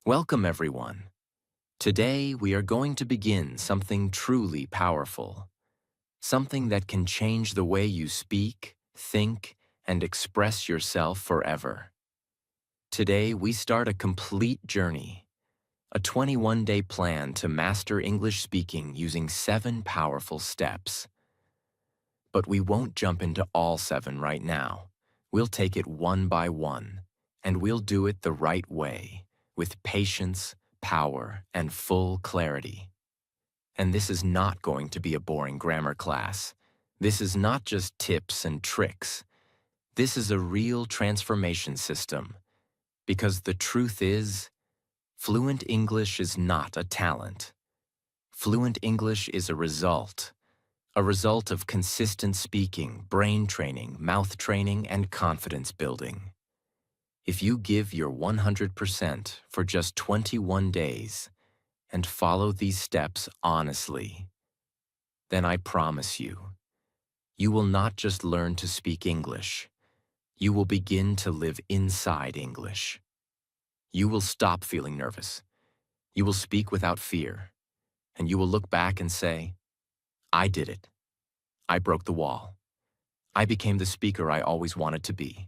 Welcome, everyone. Today, we are going to begin something truly powerful, something that can change the way you speak, think, and express yourself forever. Today, we start a complete journey, a 21-day plan to master English speaking using 7 powerful steps. But we won't jump into all 7 right now. We'll take it one by one, and we'll do it the right way, with patience, power, and full clarity. And this is not going to be a boring grammar class. This is not just tips and tricks. This is a real transformation system. Because the truth is, fluent English is not a talent. Fluent English is a result of consistent speaking, brain training, mouth training, and confidence building. If you give your 100% for just 21 days and follow these steps honestly, then I promise you, you will not just learn to speak English, you will begin to live inside English. You will stop feeling nervous. You will speak without fear, and you will look back and say, I did it. I broke the wall. I became the speaker I always wanted to be.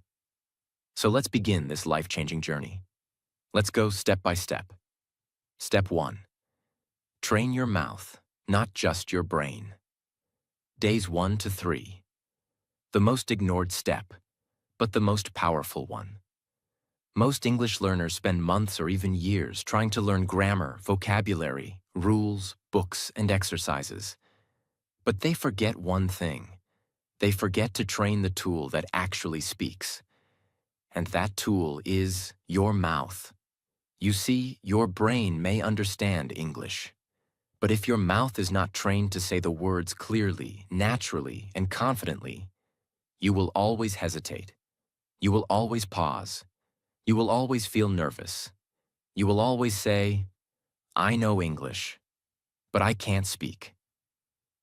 So let's begin this life-changing journey. Let's go step by step. Step 1. Train your mouth, not just your brain. Days 1 to 3. The most ignored step, but the most powerful one. Most English learners spend months or even years trying to learn grammar, vocabulary, rules, books, and exercises. But they forget one thing. They forget to train the tool that actually speaks. And that tool is your mouth. You see, your brain may understand English. But if your mouth is not trained to say the words clearly, naturally, and confidently, you will always hesitate. You will always pause. You will always feel nervous. You will always say, I know English, but I can't speak.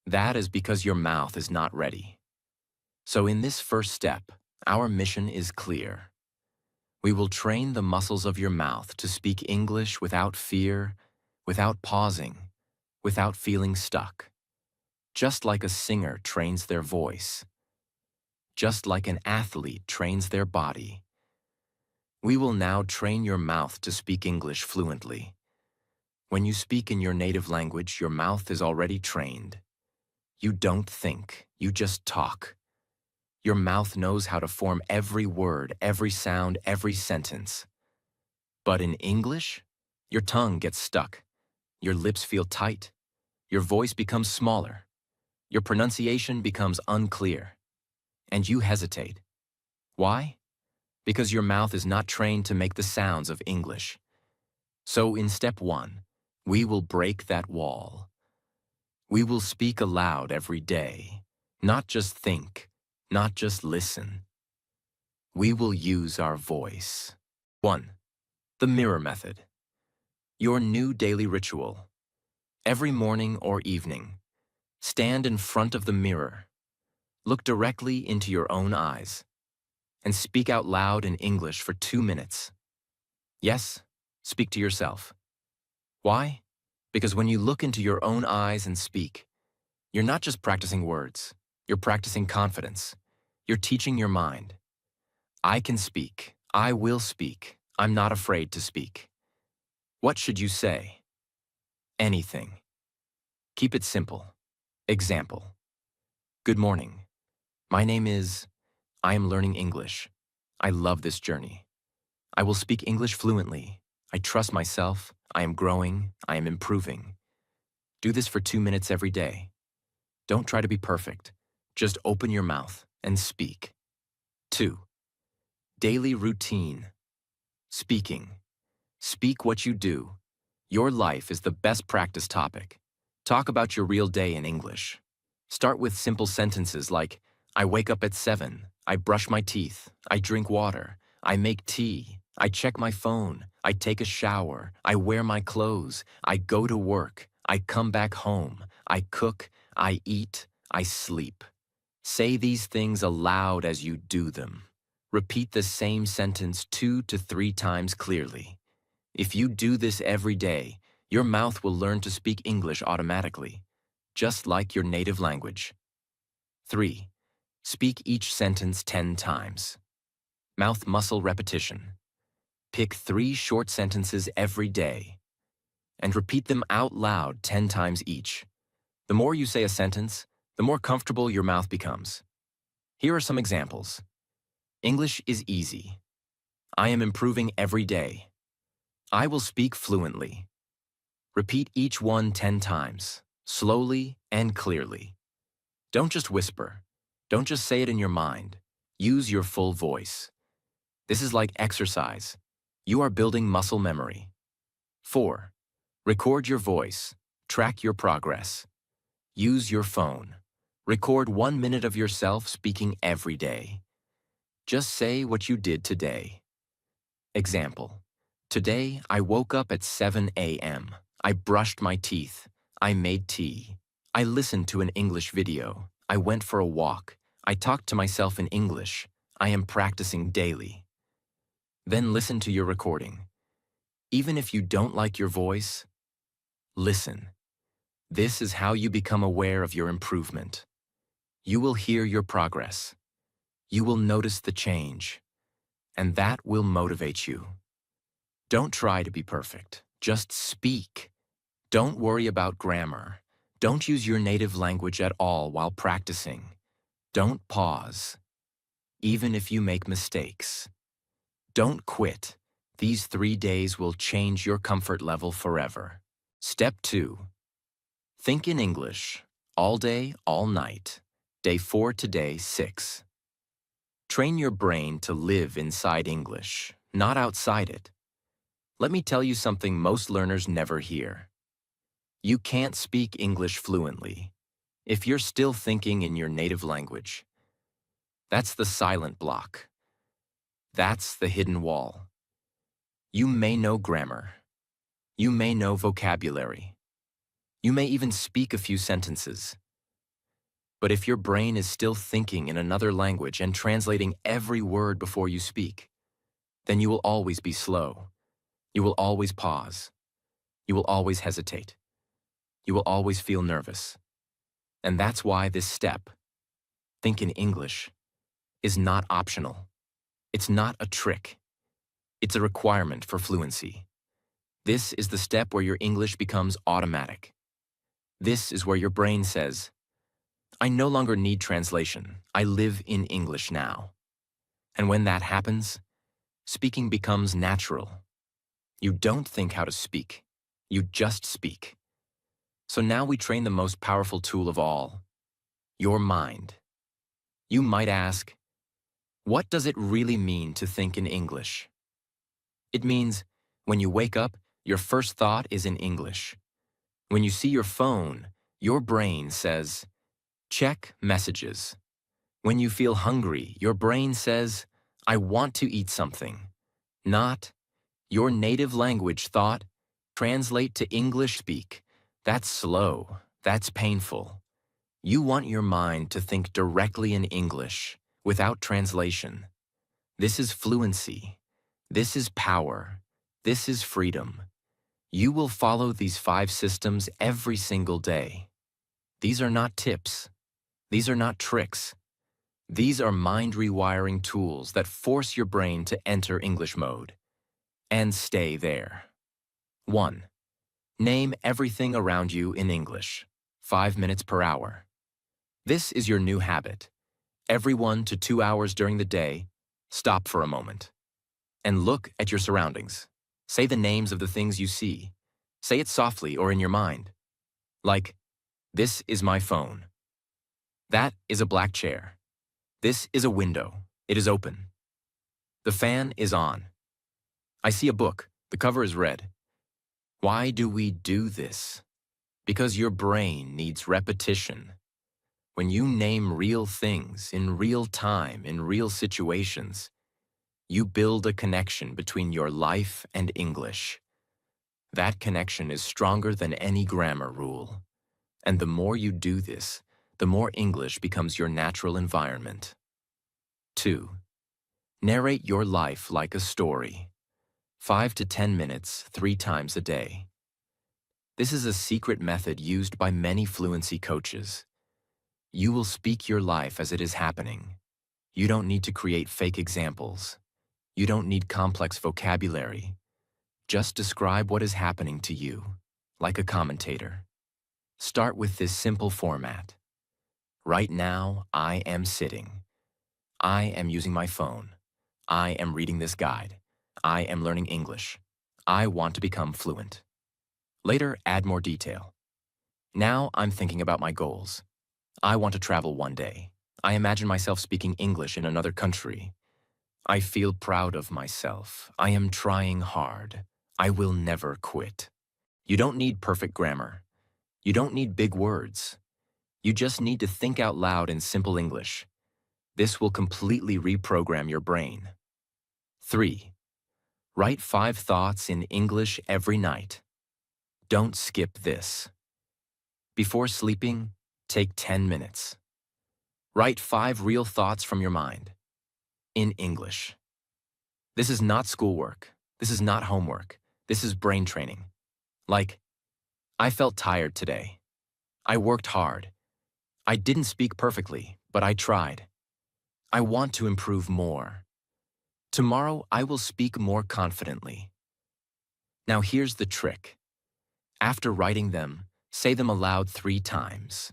That is because your mouth is not ready. So in this first step, our mission is clear. We will train the muscles of your mouth to speak English without fear, without pausing, without feeling stuck. Just like a singer trains their voice. Just like an athlete trains their body. We will now train your mouth to speak English fluently. When you speak in your native language, your mouth is already trained. You don't think, you just talk. Your mouth knows how to form every word, every sound, every sentence. But in English, your tongue gets stuck. Your lips feel tight. Your voice becomes smaller. Your pronunciation becomes unclear. And you hesitate. Why? Because your mouth is not trained to make the sounds of English. So in step 1, we will break that wall. We will speak aloud every day, not just think, not just listen. We will use our voice. 1. The mirror method. Your new daily ritual. Every morning or evening, stand in front of the mirror. Look directly into your own eyes and speak out loud in English for 2 minutes. Yes, speak to yourself. Why? Because when you look into your own eyes and speak, you're not just practicing words, you're practicing confidence. You're teaching your mind. I can speak. I will speak. I'm not afraid to speak. What should you say? Anything. Keep it simple. Example. Good morning. My name is... I am learning English. I love this journey. I will speak English fluently. I trust myself. I am growing. I am improving. Do this for 2 minutes every day. Don't try to be perfect. Just open your mouth and speak. 2. Daily routine. Speaking. Speak what you do. Your life is the best practice topic. Talk about your real day in English. Start with simple sentences like, I wake up at 7, I brush my teeth, I drink water, I make tea, I check my phone, I take a shower, I wear my clothes, I go to work, I come back home, I cook, I eat, I sleep. Say these things aloud as you do them. Repeat the same sentence 2 to 3 times clearly. If you do this every day, your mouth will learn to speak English automatically, just like your native language. 3. Speak each sentence 10 times. Mouth muscle repetition. Pick 3 short sentences every day and repeat them out loud 10 times each. The more you say a sentence, the more comfortable your mouth becomes. Here are some examples. English is easy. I am improving every day. I will speak fluently. Repeat each one 10 times, slowly and clearly. Don't just whisper. Don't just say it in your mind. Use your full voice. This is like exercise. You are building muscle memory. 4. Record your voice. Track your progress. Use your phone. Record 1 minute of yourself speaking every day. Just say what you did today. Example. Today, I woke up at 7 a.m. I brushed my teeth. I made tea. I listened to an English video. I went for a walk. I talked to myself in English. I am practicing daily. Then listen to your recording. Even if you don't like your voice, listen. This is how you become aware of your improvement. You will hear your progress. You will notice the change, and that will motivate you. Don't try to be perfect. Just speak. Don't worry about grammar. Don't use your native language at all while practicing. Don't pause, even if you make mistakes. Don't quit. These 3 days will change your comfort level forever. Step 2. Think in English, all day, all night. Day 4 to day 6. Train your brain to live inside English, not outside it. Let me tell you something most learners never hear. You can't speak English fluently if you're still thinking in your native language. That's the silent block. That's the hidden wall. You may know grammar. You may know vocabulary. You may even speak a few sentences. But if your brain is still thinking in another language and translating every word before you speak, then you will always be slow. You will always pause. You will always hesitate. You will always feel nervous. And that's why this step, think in English, is not optional. It's not a trick. It's a requirement for fluency. This is the step where your English becomes automatic. This is where your brain says, I no longer need translation. I live in English now. And when that happens, speaking becomes natural. You don't think how to speak. You just speak. So now we train the most powerful tool of all, your mind. You might ask, what does it really mean to think in English? It means when you wake up, your first thought is in English. When you see your phone, your brain says, check messages. When you feel hungry, your brain says, I want to eat something. Not, your native language thought, translate to English speak. That's slow. That's painful. You want your mind to think directly in English, without translation. This is fluency. This is power. This is freedom. You will follow these 5 systems every single day. These are not tips. These are not tricks. These are mind rewiring tools that force your brain to enter English mode and stay there. 1. Name everything around you in English, 5 minutes per hour. This is your new habit. Every 1 to 2 hours during the day, stop for a moment and look at your surroundings. Say the names of the things you see. Say it softly or in your mind. Like, this is my phone. That is a black chair. This is a window. It is open. The fan is on. I see a book. The cover is red. Why do we do this? Because your brain needs repetition. When you name real things in real time, in real situations, you build a connection between your life and English. That connection is stronger than any grammar rule. And the more you do this, the more English becomes your natural environment. 2. Narrate your life like a story. 5 to 10 minutes 3 times a day. This is a secret method used by many fluency coaches. You will speak your life as it is happening. You don't need to create fake examples. You don't need complex vocabulary. Just describe what is happening to you, like a commentator. Start with this simple format. Right now, I am sitting. I am using my phone. I am reading this guide. I am learning English. I want to become fluent. Later, add more detail. Now I'm thinking about my goals. I want to travel one day. I imagine myself speaking English in another country. I feel proud of myself. I am trying hard. I will never quit. You don't need perfect grammar. You don't need big words. You just need to think out loud in simple English. This will completely reprogram your brain. 3. Write 5 thoughts in English every night. Don't skip this. Before sleeping, take 10 minutes. Write 5 real thoughts from your mind. In English. This is not schoolwork. This is not homework. This is brain training. Like, I felt tired today. I worked hard. I didn't speak perfectly, but I tried. I want to improve more. Tomorrow, I will speak more confidently. Now here's the trick. After writing them, say them aloud 3 times.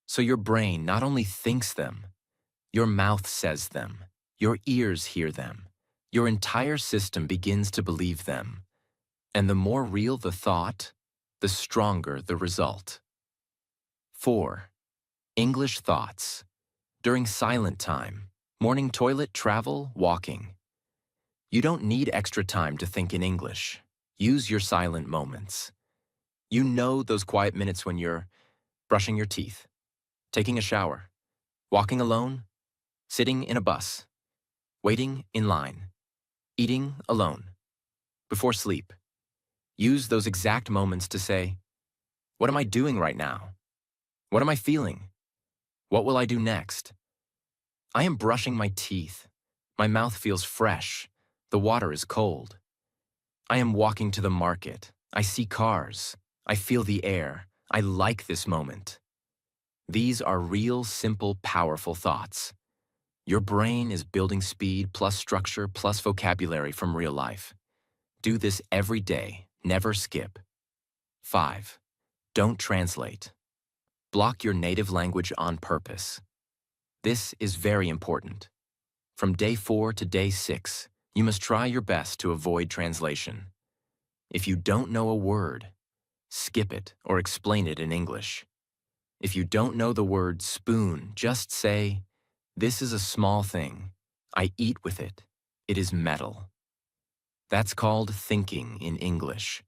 So your brain not only thinks them, your mouth says them, your ears hear them, your entire system begins to believe them. And the more real the thought, the stronger the result. 4. English thoughts. During silent time, morning toilet, travel, walking. You don't need extra time to think in English. Use your silent moments. You know those quiet minutes when you're brushing your teeth, taking a shower, walking alone, sitting in a bus, waiting in line, eating alone, before sleep. Use those exact moments to say, what am I doing right now? What am I feeling? What will I do next? I am brushing my teeth. My mouth feels fresh. The water is cold. I am walking to the market. I see cars. I feel the air. I like this moment. These are real, simple, powerful thoughts. Your brain is building speed plus structure plus vocabulary from real life. Do this every day. Never skip. 5. Don't translate. Block your native language on purpose. This is very important. From day 4 to day 6, you must try your best to avoid translation. If you don't know a word, skip it or explain it in English. If you don't know the word spoon, just say, this is a small thing. I eat with it. It is metal. That's called thinking in English.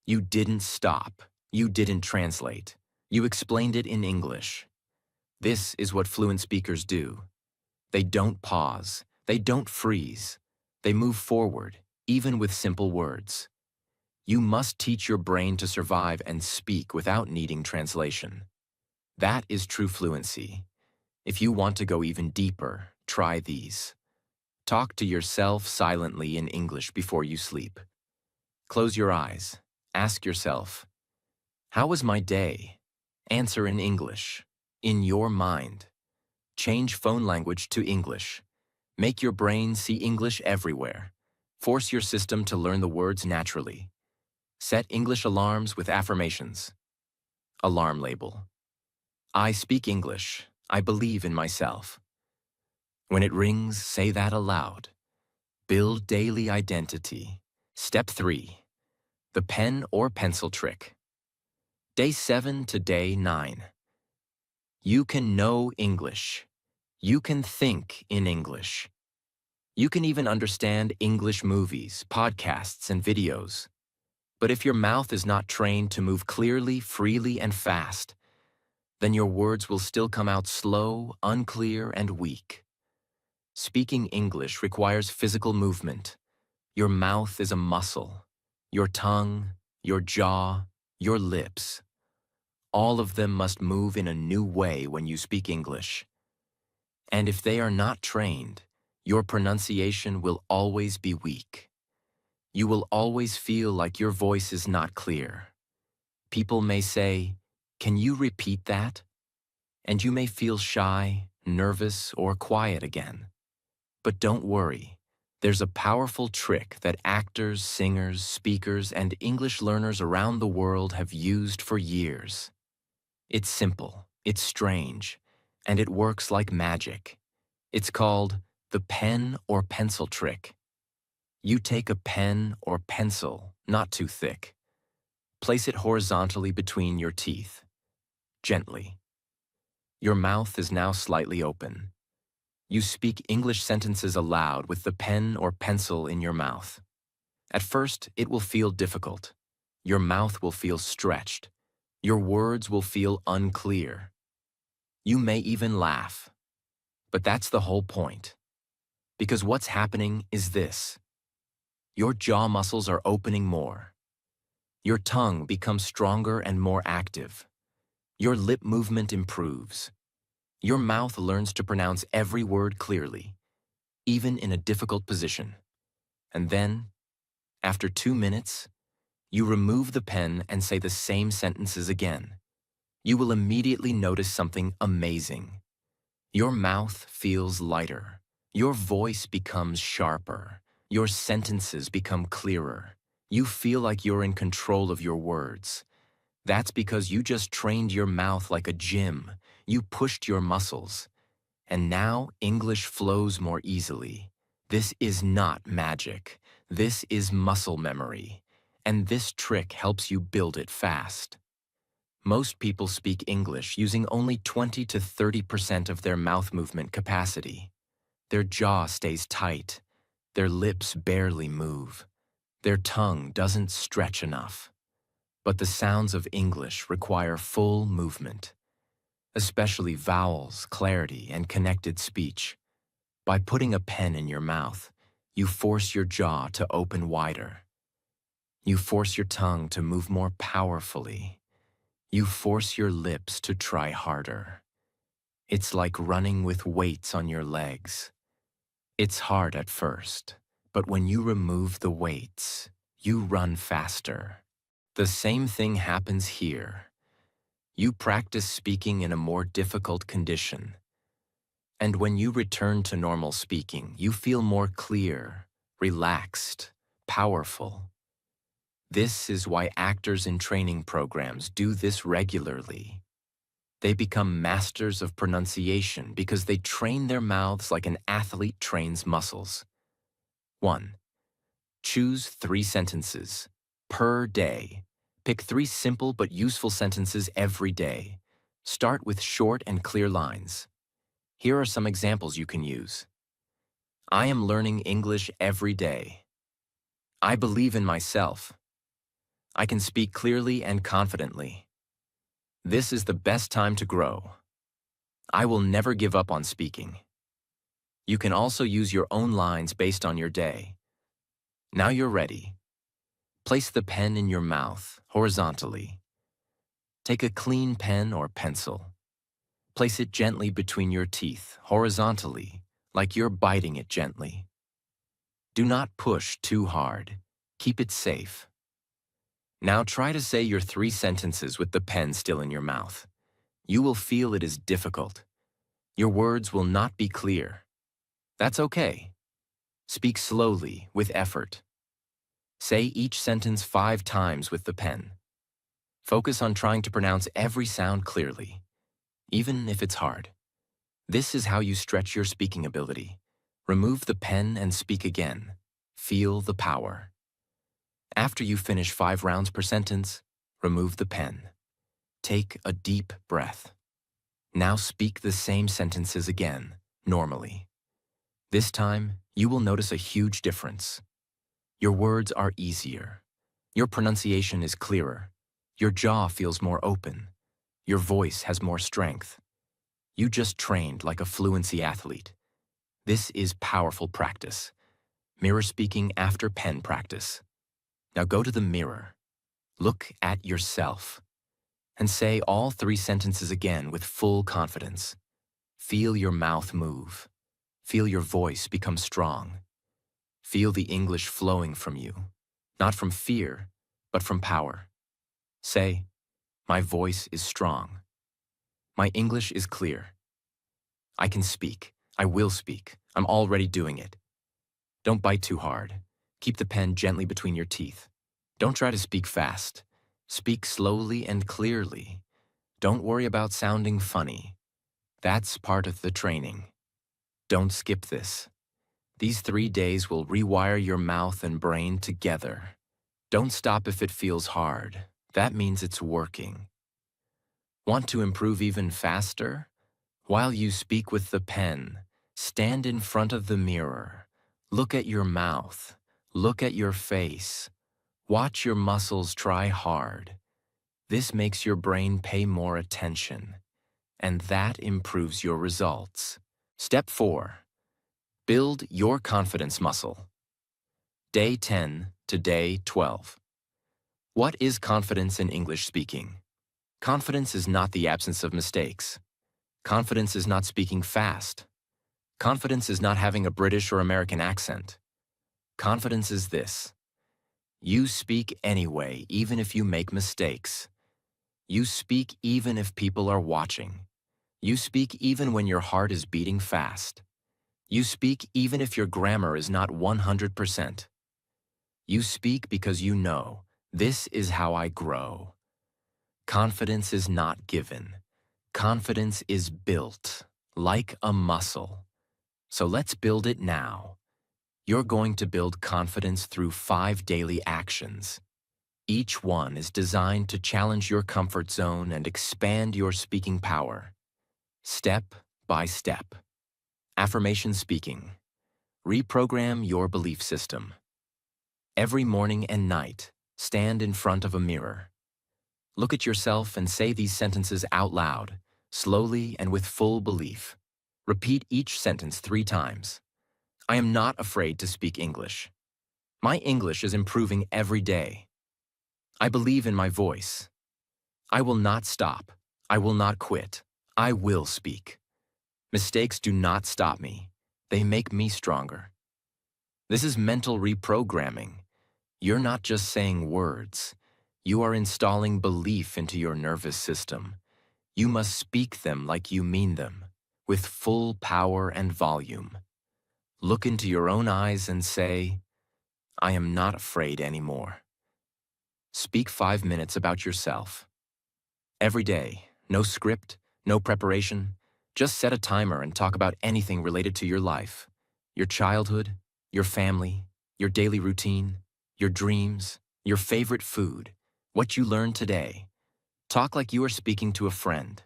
You didn't stop. You didn't translate. You explained it in English. This is what fluent speakers do. They don't pause. They don't freeze. They move forward, even with simple words. You must teach your brain to survive and speak without needing translation. That is true fluency. If you want to go even deeper, try these. Talk to yourself silently in English before you sleep. Close your eyes. Ask yourself, how was my day? Answer in English, in your mind. Change phone language to English. Make your brain see English everywhere. Force your system to learn the words naturally. Set English alarms with affirmations. Alarm label. I speak English. I believe in myself. When it rings, say that aloud. Build daily identity. Step 3. The pen or pencil trick. Day 7 to day 9. You can know English. You can think in English. You can even understand English movies, podcasts, and videos. But if your mouth is not trained to move clearly, freely, and fast, then your words will still come out slow, unclear, and weak. Speaking English requires physical movement. Your mouth is a muscle. Your tongue, your jaw, your lips. All of them must move in a new way when you speak English. And if they are not trained, your pronunciation will always be weak. You will always feel like your voice is not clear. People may say, "Can you repeat that?" And you may feel shy, nervous, or quiet again. But don't worry. There's a powerful trick that actors, singers, speakers, and English learners around the world have used for years. It's simple, it's strange, and it works like magic. It's called the pen or pencil trick. You take a pen or pencil, not too thick. Place it horizontally between your teeth, gently. Your mouth is now slightly open. You speak English sentences aloud with the pen or pencil in your mouth. At first, it will feel difficult. Your mouth will feel stretched. Your words will feel unclear. You may even laugh. But that's the whole point. Because what's happening is this. Your jaw muscles are opening more. Your tongue becomes stronger and more active. Your lip movement improves. Your mouth learns to pronounce every word clearly, even in a difficult position. And then, after 2 minutes, you remove the pen and say the same sentences again. You will immediately notice something amazing. Your mouth feels lighter. Your voice becomes sharper. Your sentences become clearer. You feel like you're in control of your words. That's because you just trained your mouth like a gym. You pushed your muscles. And now English flows more easily. This is not magic. This is muscle memory. And this trick helps you build it fast. Most people speak English using only 20 to 30% of their mouth movement capacity. Their jaw stays tight. Their lips barely move. Their tongue doesn't stretch enough. But the sounds of English require full movement, especially vowels, clarity, and connected speech. By putting a pen in your mouth, you force your jaw to open wider. You force your tongue to move more powerfully. You force your lips to try harder. It's like running with weights on your legs. It's hard at first, but when you remove the weights, you run faster. The same thing happens here. You practice speaking in a more difficult condition. And when you return to normal speaking, you feel more clear, relaxed, powerful. This is why actors in training programs do this regularly. They become masters of pronunciation because they train their mouths like an athlete trains muscles. 1. Choose 3 sentences per day. Pick 3 simple but useful sentences every day. Start with short and clear lines. Here are some examples you can use. I am learning English every day. I believe in myself. I can speak clearly and confidently. This is the best time to grow. I will never give up on speaking. You can also use your own lines based on your day. Now you're ready. Place the pen in your mouth, horizontally. Take a clean pen or pencil. Place it gently between your teeth, horizontally, like you're biting it gently. Do not push too hard. Keep it safe. Now try to say your 3 sentences with the pen still in your mouth. You will feel it is difficult. Your words will not be clear. That's okay. Speak slowly, with effort. Say each sentence 5 times with the pen. Focus on trying to pronounce every sound clearly, even if it's hard. This is how you stretch your speaking ability. Remove the pen and speak again. Feel the power. After you finish 5 rounds per sentence, remove the pen. Take a deep breath. Now speak the same sentences again, normally. This time, you will notice a huge difference. Your words are easier. Your pronunciation is clearer. Your jaw feels more open. Your voice has more strength. You just trained like a fluency athlete. This is powerful practice. Mirror speaking after pen practice. Now go to the mirror. Look at yourself. And say all 3 sentences again with full confidence. Feel your mouth move. Feel your voice become strong. Feel the English flowing from you. not from fear, but from power. Say, my voice is strong. My English is clear. I can speak. I will speak. I'm already doing it. Don't bite too hard. Keep the pen gently between your teeth. Don't try to speak fast. Speak slowly and clearly. Don't worry about sounding funny. That's part of the training. Don't skip this. These 3 days will rewire your mouth and brain together. Don't stop if it feels hard. That means it's working. Want to improve even faster? While you speak with the pen, stand in front of the mirror. Look at your mouth. Look at your face. Watch your muscles try hard. This makes your brain pay more attention, and that improves your results. Step 4. Build your confidence muscle. Day 10 to day 12. What is confidence in English speaking? Confidence is not the absence of mistakes. Confidence is not speaking fast. Confidence is not having a British or American accent. Confidence is this: you speak anyway, even if you make mistakes. You speak even if people are watching. You speak even when your heart is beating fast. You speak even if your grammar is not 100%. You speak because you know, this is how I grow. Confidence is not given. Confidence is built, like a muscle. So let's build it now. You're going to build confidence through 5 daily actions. Each one is designed to challenge your comfort zone and expand your speaking power. Step by step. Affirmation speaking. Reprogram your belief system. Every morning and night, stand in front of a mirror. Look at yourself and say these sentences out loud, slowly and with full belief. Repeat each sentence 3 times. I am not afraid to speak English. My English is improving every day. I believe in my voice. I will not stop. I will not quit. I will speak. Mistakes do not stop me. They make me stronger. This is mental reprogramming. You're not just saying words. You are installing belief into your nervous system. You must speak them like you mean them, with full power and volume. Look into your own eyes and say, I am not afraid anymore. Speak 5 minutes about yourself. Every day, no script, no preparation. Just set a timer and talk about anything related to your life, your childhood, your family, your daily routine, your dreams, your favorite food, what you learned today. Talk like you are speaking to a friend.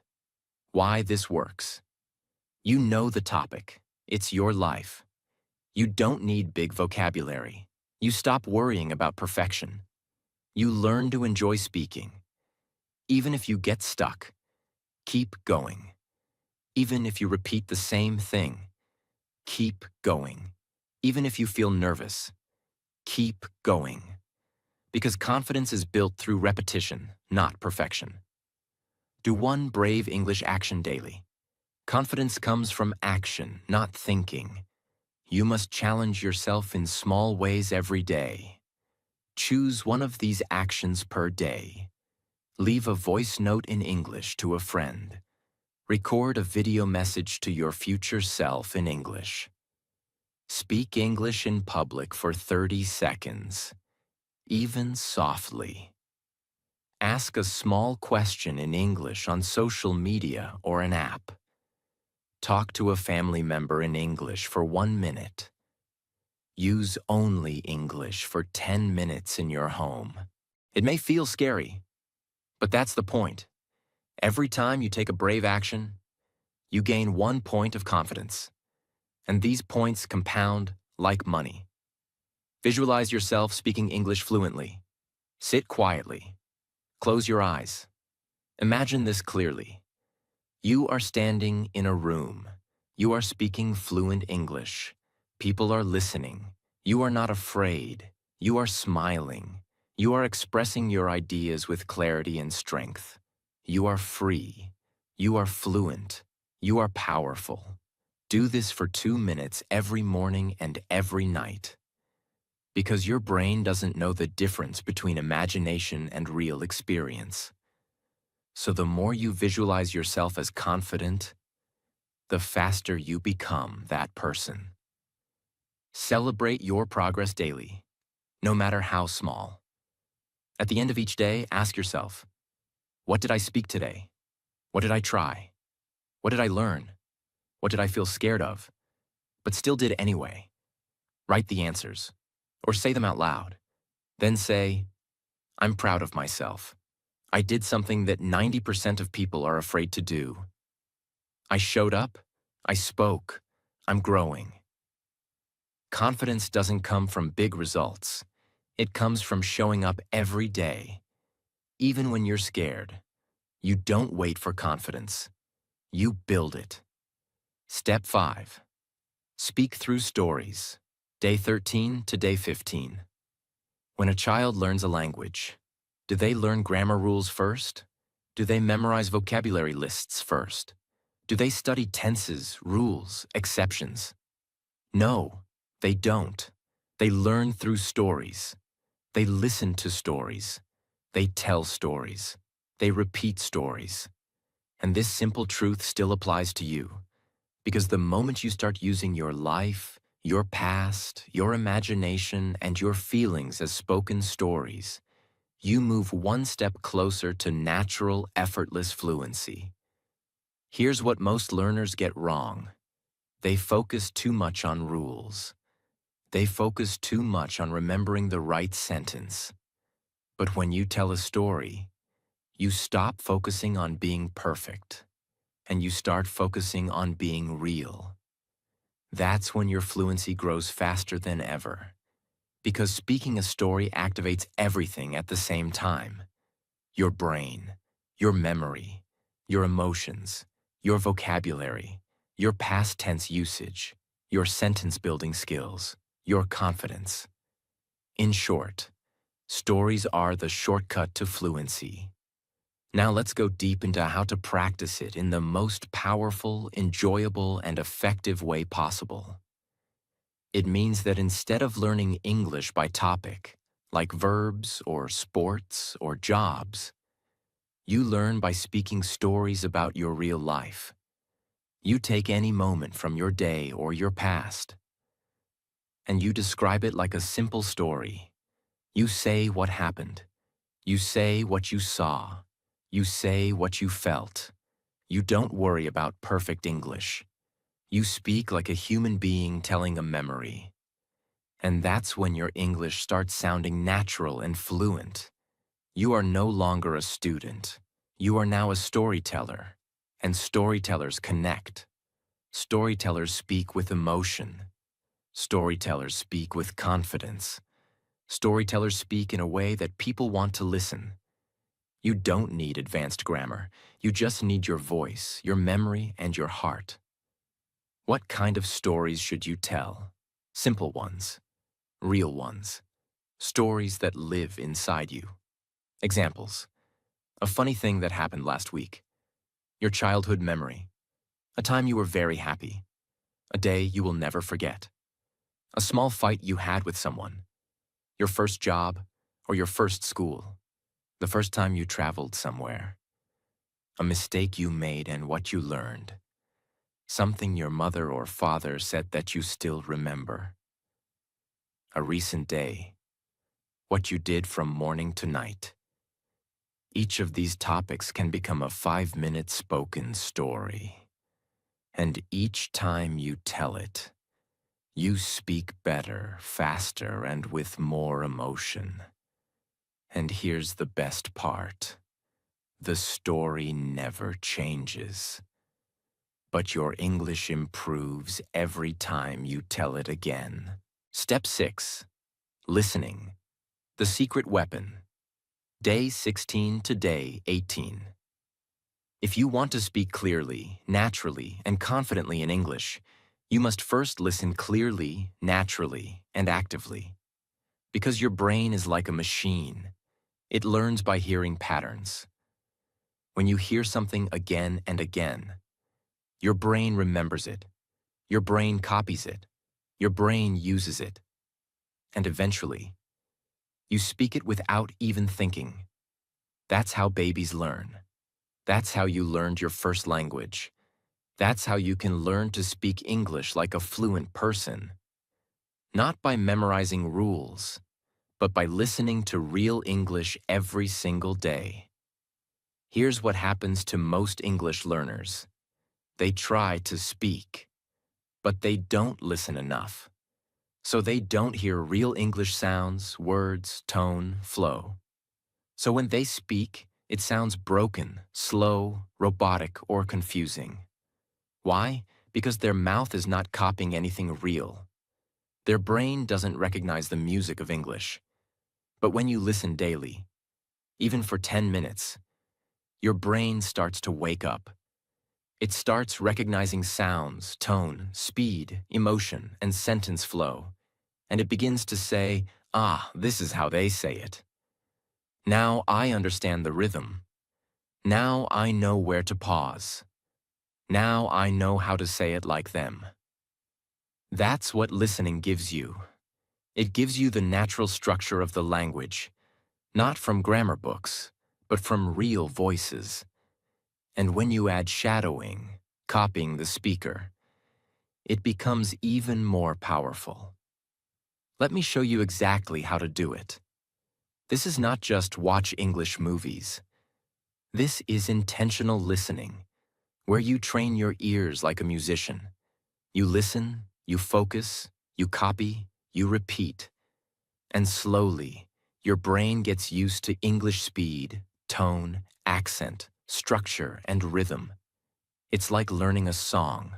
Why this works. You know the topic. It's your life. You don't need big vocabulary. You stop worrying about perfection. You learn to enjoy speaking. Even if you get stuck, keep going. Even if you repeat the same thing, keep going. Even if you feel nervous, keep going. Because confidence is built through repetition, not perfection. Do 1 brave English action daily. Confidence comes from action, not thinking. You must challenge yourself in small ways every day. Choose one of these actions per day. Leave a voice note in English to a friend. Record a video message to your future self in English. Speak English in public for 30 seconds, even softly. Ask a small question in English on social media or an app. Talk to a family member in English for 1 minute. Use only English for 10 minutes in your home. It may feel scary, but that's the point. Every time you take a brave action, you gain 1 point of confidence. And these points compound like money. Visualize yourself speaking English fluently. Sit quietly. Close your eyes. Imagine this clearly. You are standing in a room. You are speaking fluent English. People are listening. You are not afraid. You are smiling. You are expressing your ideas with clarity and strength. You are free. You are fluent. You are powerful. Do this for 2 minutes every morning and every night. Because your brain doesn't know the difference between imagination and real experience. So the more you visualize yourself as confident, the faster you become that person. Celebrate your progress daily, no matter how small. At the end of each day, ask yourself, what did I speak today? What did I try? What did I learn? What did I feel scared of, but still did anyway? Write the answers, or say them out loud. Then say, I'm proud of myself. I did something that 90% of people are afraid to do. I showed up. I spoke. I'm growing. Confidence doesn't come from big results. It comes from showing up every day. Even when you're scared, you don't wait for confidence. You build it. Step 5. Speak through stories. Day 13 to day 15. When a child learns a language, do they learn grammar rules first? Do they memorize vocabulary lists first? Do they study tenses, rules, exceptions? No, they don't. They learn through stories. They listen to stories. They tell stories. They repeat stories. And this simple truth still applies to you, because the moment you start using your life, your past, your imagination, and your feelings as spoken stories, you move one step closer to natural, effortless fluency. Here's what most learners get wrong. They focus too much on rules. They focus too much on remembering the right sentence. But when you tell a story, you stop focusing on being perfect, and you start focusing on being real. That's when your fluency grows faster than ever, because speaking a story activates everything at the same time. Your brain, your memory, your emotions, your vocabulary, your past tense usage, your sentence building skills, your confidence. In short, stories are the shortcut to fluency. Now let's go deep into how to practice it in the most powerful, enjoyable, and effective way possible. It means that instead of learning English by topic, like verbs or sports or jobs, you learn by speaking stories about your real life. You take any moment from your day or your past, and you describe it like a simple story. You say what happened. You say what you saw. You say what you felt. You don't worry about perfect English. You speak like a human being telling a memory. And that's when your English starts sounding natural and fluent. You are no longer a student. You are now a storyteller. And storytellers connect. Storytellers speak with emotion. Storytellers speak with confidence. Storytellers speak in a way that people want to listen. You don't need advanced grammar. You just need your voice, your memory, and your heart. What kind of stories should you tell? Simple ones. Real ones. Stories that live inside you. Examples. A funny thing that happened last week. Your childhood memory. A time you were very happy. A day you will never forget. A small fight you had with someone. Your first job or your first school. The first time you traveled somewhere. A mistake you made and what you learned. Something your mother or father said that you still remember. A recent day. What you did from morning to night. Each of these topics can become a 5-minute spoken story. And each time you tell it, you speak better, faster, and with more emotion. And here's the best part. The story never changes. But your English improves every time you tell it again. Step 6. Listening. The secret weapon. Day 16 to day 18. If you want to speak clearly, naturally, and confidently in English, you must first listen clearly, naturally, and actively. Because your brain is like a machine. It learns by hearing patterns. When you hear something again and again, your brain remembers it. Your brain copies it. Your brain uses it. and eventually, you speak it without even thinking. That's how babies learn. That's how you learned your first language. That's how you can learn to speak English like a fluent person. Not by memorizing rules, but by listening to real English every single day. Here's what happens to most English learners. They try to speak, but they don't listen enough. So they don't hear real English sounds, words, tone, flow. So when they speak, it sounds broken, slow, robotic, or confusing. Why? Because their mouth is not copying anything real. Their brain doesn't recognize the music of English. But when you listen daily, even for 10 minutes, your brain starts to wake up. It starts recognizing sounds, tone, speed, emotion, and sentence flow. And it begins to say, ah, this is how they say it. Now I understand the rhythm. Now I know where to pause. Now I know how to say it like them. That's what listening gives you. It gives you the natural structure of the language, not from grammar books, but from real voices. And when you add shadowing, copying the speaker, it becomes even more powerful. Let me show you exactly how to do it. This is not just watch English movies. This is intentional listening, where you train your ears like a musician. You listen, you focus, you copy, you repeat. And slowly, your brain gets used to English speed, tone, accent, structure, and rhythm. It's like learning a song.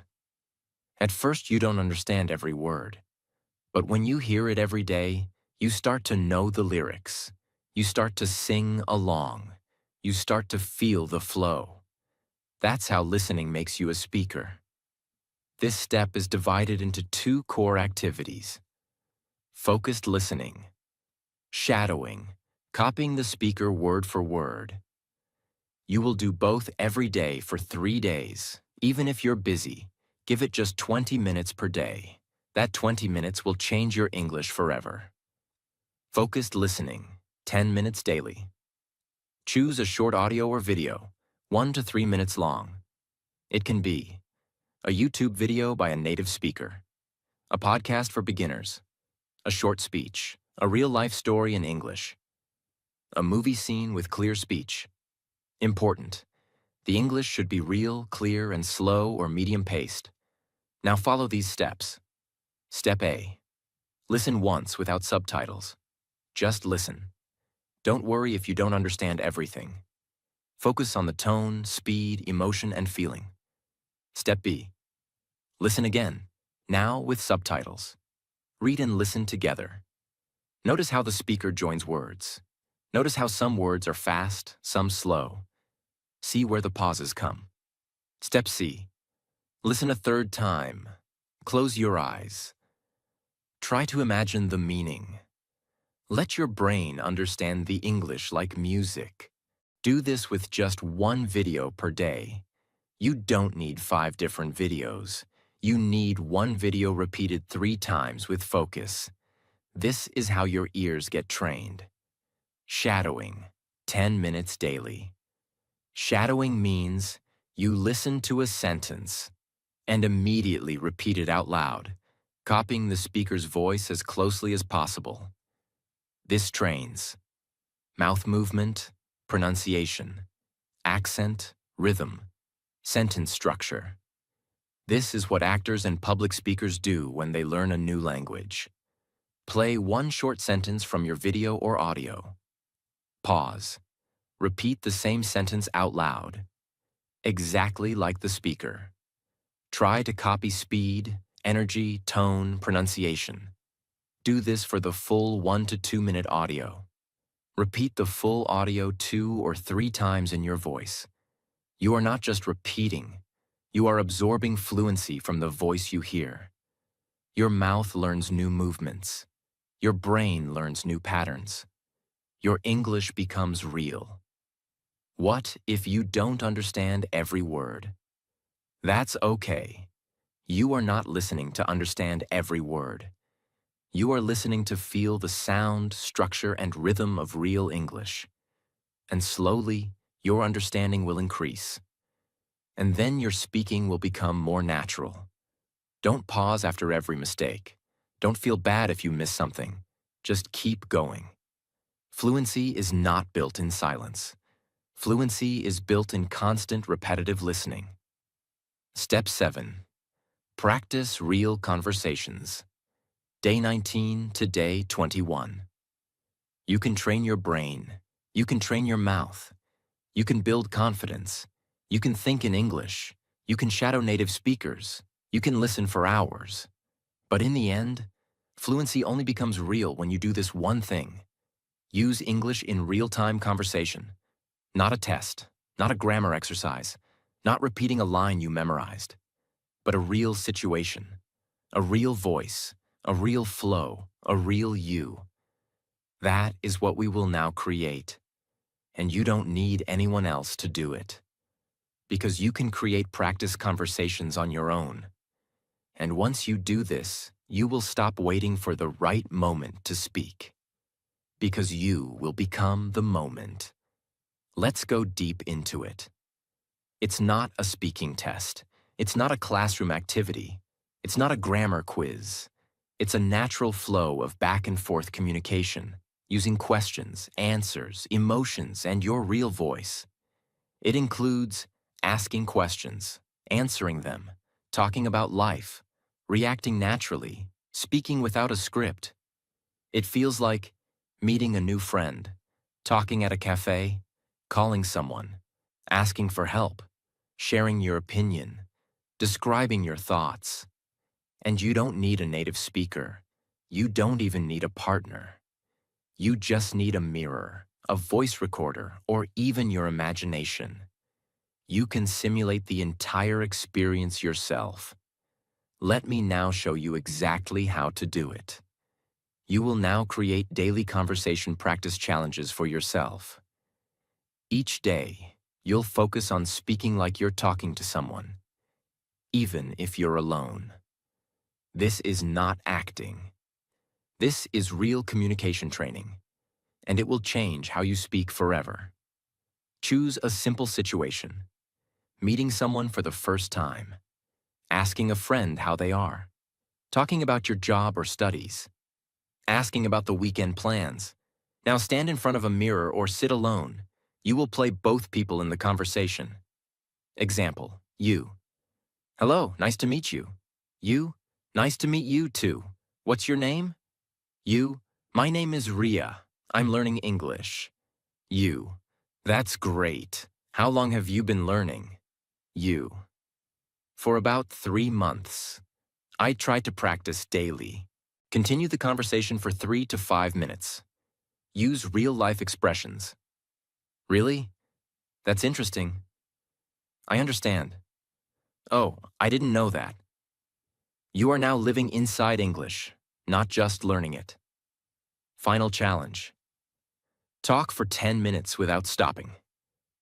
At first, you don't understand every word. But when you hear it every day, you start to know the lyrics. You start to sing along. You start to feel the flow. That's how listening makes you a speaker. This step is divided into two core activities: focused listening, shadowing, copying the speaker word for word. You will do both every day for 3 days. Even if you're busy, give it just 20 minutes per day. That 20 minutes will change your English forever. Focused listening, 10 minutes daily. Choose a short audio or video, 1 to 3 minutes long. It can be a YouTube video by a native speaker, a podcast for beginners, a short speech, a real-life story in English, a movie scene with clear speech. Important: the English should be real, clear, and slow or medium-paced. Now follow these steps. Step A. Listen once without subtitles. Just listen. Don't worry if you don't understand everything. Focus on the tone, speed, emotion, and feeling. Step B. Listen again, now with subtitles. Read and listen together. Notice how the speaker joins words. Notice how some words are fast, some slow. See where the pauses come. Step C. Listen a third time. Close your eyes. Try to imagine the meaning. Let your brain understand the English like music. Do this with just one video per day. You don't need 5 different videos. You need one video repeated 3 times with focus. This is how your ears get trained. Shadowing, 10 minutes daily. Shadowing means you listen to a sentence and immediately repeat it out loud, copying the speaker's voice as closely as possible. This trains mouth movement, pronunciation, accent, rhythm, sentence structure. This is what actors and public speakers do when they learn a new language. Play one short sentence from your video or audio. Pause. Repeat the same sentence out loud, exactly like the speaker. Try to copy speed, energy, tone, pronunciation. Do this for the full 1 to 2 minute audio. Repeat the full audio 2 or 3 times in your voice. You are not just repeating, you are absorbing fluency from the voice you hear. Your mouth learns new movements. Your brain learns new patterns. Your English becomes real. What if you don't understand every word? That's okay. You are not listening to understand every word. You are listening to feel the sound, structure, and rhythm of real English. And slowly, your understanding will increase. And then your speaking will become more natural. Don't pause after every mistake. Don't feel bad if you miss something. Just keep going. Fluency is not built in silence. Fluency is built in constant repetitive listening. Step 7. Practice real conversations. Day 19 to day 21. You can train your brain. You can train your mouth. You can build confidence. You can think in English. You can shadow native speakers. You can listen for hours. But in the end, fluency only becomes real when you do this one thing. Use English in real-time conversation. Not a test, not a grammar exercise, not repeating a line you memorized, but a real situation, a real voice, a real flow, a real you. That is what we will now create. And you don't need anyone else to do it. Because you can create practice conversations on your own. And once you do this, you will stop waiting for the right moment to speak. Because you will become the moment. Let's go deep into it. It's not a speaking test. It's not a classroom activity. It's not a grammar quiz. It's a natural flow of back and forth communication, using questions, answers, emotions, and your real voice. It includes asking questions, answering them, talking about life, reacting naturally, speaking without a script. It feels like meeting a new friend, talking at a cafe, calling someone, asking for help, sharing your opinion, describing your thoughts. And you don't need a native speaker. You don't even need a partner. You just need a mirror, a voice recorder, or even your imagination. You can simulate the entire experience yourself. Let me now show you exactly how to do it. You will now create daily conversation practice challenges for yourself. Each day, you'll focus on speaking like you're talking to someone, even if you're alone. This is not acting. This is real communication training, and it will change how you speak forever. Choose a simple situation. Meeting someone for the first time. Asking a friend how they are. Talking about your job or studies. Asking about the weekend plans. Now stand in front of a mirror or sit alone. You will play both people in the conversation. Example, you. Hello, nice to meet you. You, nice to meet you too. What's your name? You, my name is Ria. I'm learning English. You, that's great. How long have you been learning? You. For about 3 months. I try to practice daily. Continue the conversation for 3 to 5 minutes. Use real-life expressions. Really? That's interesting. I understand. Oh, I didn't know that. You are now living inside English, not just learning it. Final challenge. Talk for 10 minutes without stopping.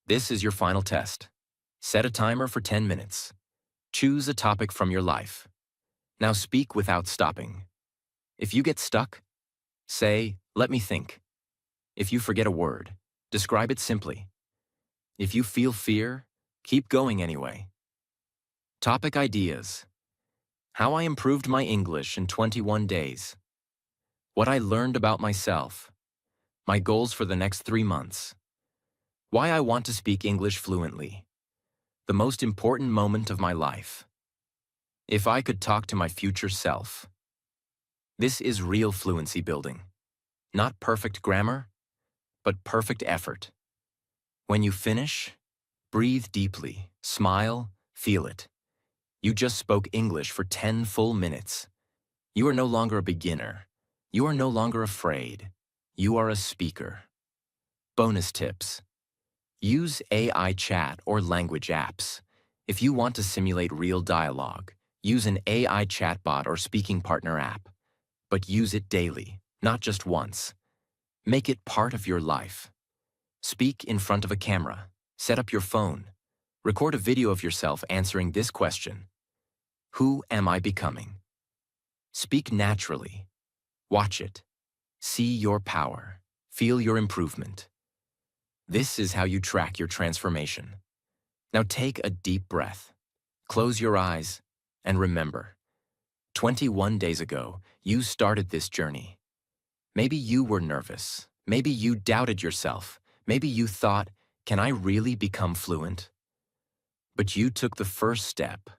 This is your final test. Set a timer for 10 minutes. Choose a topic from your life. Now speak without stopping. If you get stuck, say, "Let me think." If you forget a word, describe it simply. If you feel fear, keep going anyway. Topic ideas. How I improved my English in 21 days. What I learned about myself. My goals for the next 3 months. Why I want to speak English fluently. The most important moment of my life. If I could talk to my future self. This is real fluency building. Not perfect grammar, but perfect effort. When you finish, breathe deeply, smile, feel it. You just spoke English for 10 full minutes. You are no longer a beginner. You are no longer afraid. You are a speaker. Bonus tips. Use AI chat or language apps. If you want to simulate real dialogue, use an AI chatbot or speaking partner app. But use it daily, not just once. Make it part of your life. Speak in front of a camera. Set up your phone. Record a video of yourself answering this question. Who am I becoming? Speak naturally. Watch it. See your power. Feel your improvement. This is how you track your transformation. Now take a deep breath. Close your eyes and remember, 21 days ago, you started this journey. Maybe you were nervous. Maybe you doubted yourself. Maybe you thought, can I really become fluent? But you took the first step,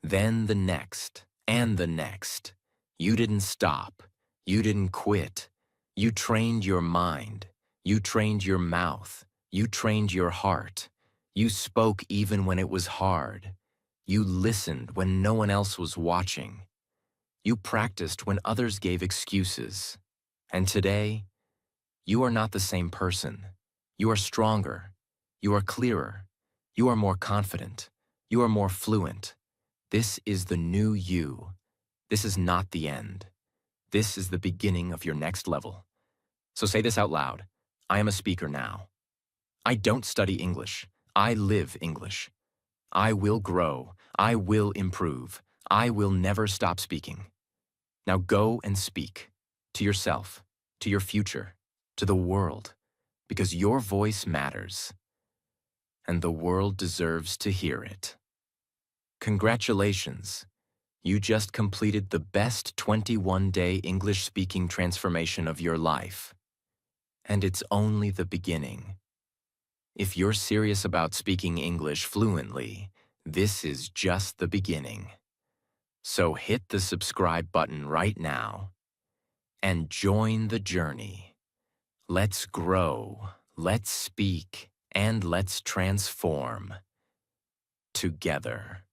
then the next, and the next. You didn't stop. You didn't quit. You trained your mind. You trained your mouth. You trained your heart. You spoke even when it was hard. You listened when no one else was watching. You practiced when others gave excuses. And today, you are not the same person. You are stronger. You are clearer. You are more confident. You are more fluent. This is the new you. This is not the end. This is the beginning of your next level. So say this out loud. I am a speaker now. I don't study English. I live English. I will grow. I will improve. I will never stop speaking. Now go and speak to yourself, to your future, to the world, because your voice matters, and the world deserves to hear it. Congratulations! You just completed the best 21-day English-speaking transformation of your life. And it's only the beginning. If you're serious about speaking English fluently, this is just the beginning. So hit the subscribe button right now and join the journey. Let's grow, let's speak, and let's transform together.